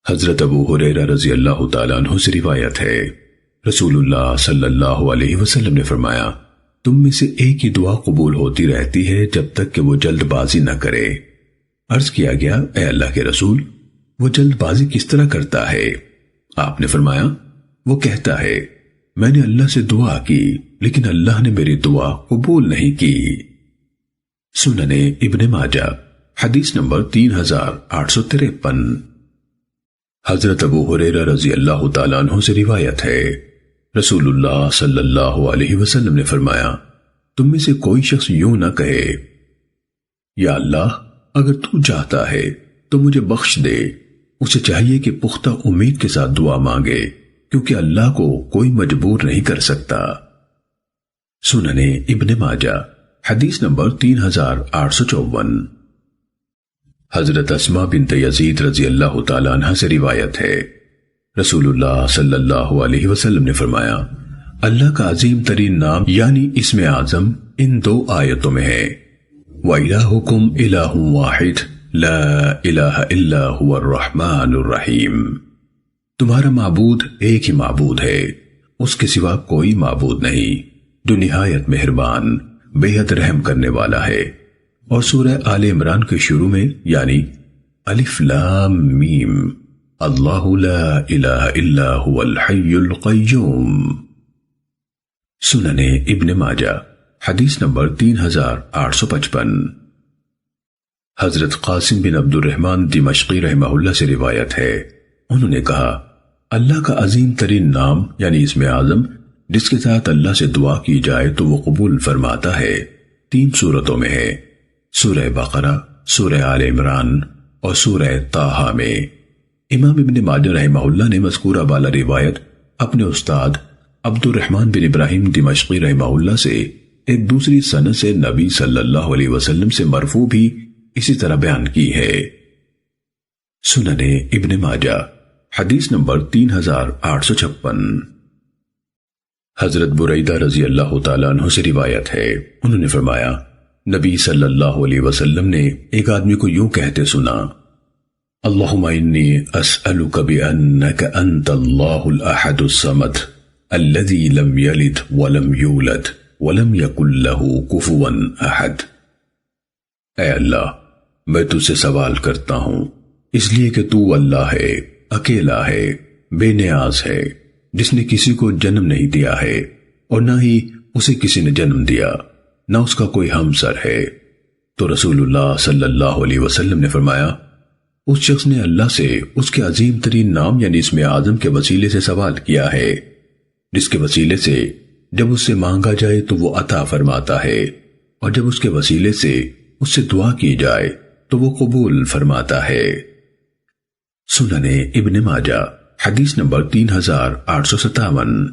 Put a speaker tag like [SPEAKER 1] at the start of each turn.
[SPEAKER 1] حضرت ابو ہریرہ رضی اللہ تعالیٰ عنہ سے روایت ہے، رسول اللہ صلی اللہ علیہ وسلم نے فرمایا، تم میں سے ایک ہی دعا قبول ہوتی رہتی ہے جب تک کہ وہ جلد بازی نہ کرے۔ عرض کیا گیا، اے اللہ کے رسول، وہ جلد بازی کس طرح کرتا ہے؟ آپ نے فرمایا، وہ کہتا ہے، میں نے اللہ سے دعا کی لیکن اللہ نے میری دعا قبول نہیں کی۔ سنن ابن ماجہ حدیث نمبر 3853۔ حضرت ابو ہریرہ رضی اللہ تعالیٰ عنہ سے روایت ہے، رسول اللہ صلی اللہ علیہ وسلم نے فرمایا، تم میں سے کوئی شخص یوں نہ کہے، یا اللہ اگر تو چاہتا ہے تو مجھے بخش دے۔ اسے چاہیے کہ پختہ امید کے ساتھ دعا مانگے، کیونکہ اللہ کو کوئی مجبور نہیں کر سکتا۔ سنن ابن ماجہ حدیث نمبر 3854۔ حضرت اسماء بنت یزید رضی اللہ تعالیٰ عنہ سے روایت ہے، رسول اللہ صلی اللہ علیہ وسلم نے فرمایا، اللہ کا عظیم ترین نام یعنی اسم اعظم ان دو آیتوں میں ہے، وَإِلَٰهُكُمْ إِلَٰهٌ وَاحِدٌ لَا إِلَٰهَ إِلَّا هُوَ الرَّحْمَٰنُ الرَّحِيمُ۔ تمہارا معبود ایک ہی معبود ہے، اس کے سوا کوئی معبود نہیں، جو نہایت مہربان بے حد رحم کرنے والا ہے۔ اور سورہ آل عمران کے شروع میں یعنی الف لام میم، اللہ لا الہ الا هو الحی القیوم۔ سنن ابن ماجہ حدیث نمبر 3855۔ حضرت قاسم بن عبد الرحمن دمشقی رحمہ اللہ سے روایت ہے، انہوں نے کہا، اللہ کا عظیم ترین نام یعنی اسم اعظم جس کے ساتھ اللہ سے دعا کی جائے تو وہ قبول فرماتا ہے، 3 صورتوں میں ہے، سورہ بقرہ، سورہ آل عمران اور سورہ طٰہٰ میں۔ امام ابن ماجہ رحمہ اللہ نے مذکورہ بالا روایت اپنے استاد عبد الرحمن بن ابراہیم دمشقی رحمہ اللہ سے ایک دوسری سند سے نبی صلی اللہ علیہ وسلم سے مرفوع بھی اسی طرح بیان کی ہے۔ سنن ابن ماجہ حدیث نمبر 3856۔ حضرت بریدہ رضی اللہ تعالیٰ عنہ سے روایت ہے، انہوں نے فرمایا، نبی صلی اللہ علیہ وسلم نے ایک آدمی کو یوں کہتے سنا، اللہم انی اسألک بأنک انت اللہ الاحد الصمد الذی لم یلد ولم یولد ولم یکن لہ کفوا احد۔ اے اللہ، میں تجھ سے سوال کرتا ہوں اس لیے کہ تو اللہ ہے، اکیلا ہے، بے نیاز ہے، جس نے کسی کو جنم نہیں دیا ہے اور نہ ہی اسے کسی نے جنم دیا، نہ اس کا کوئی ہمسر ہے۔ تو رسول اللہ صلی اللہ علیہ وسلم نے فرمایا، اس شخص نے اللہ سے اس کے عظیم ترین نام یعنی اسم اعظم کے وسیلے سے سوال کیا ہے، جس کے وسیلے سے جب اس سے مانگا جائے تو وہ عطا فرماتا ہے، اور جب اس کے وسیلے سے اس سے دعا کی جائے تو وہ قبول فرماتا ہے۔ سنن ابن ماجہ حدیث نمبر 3857۔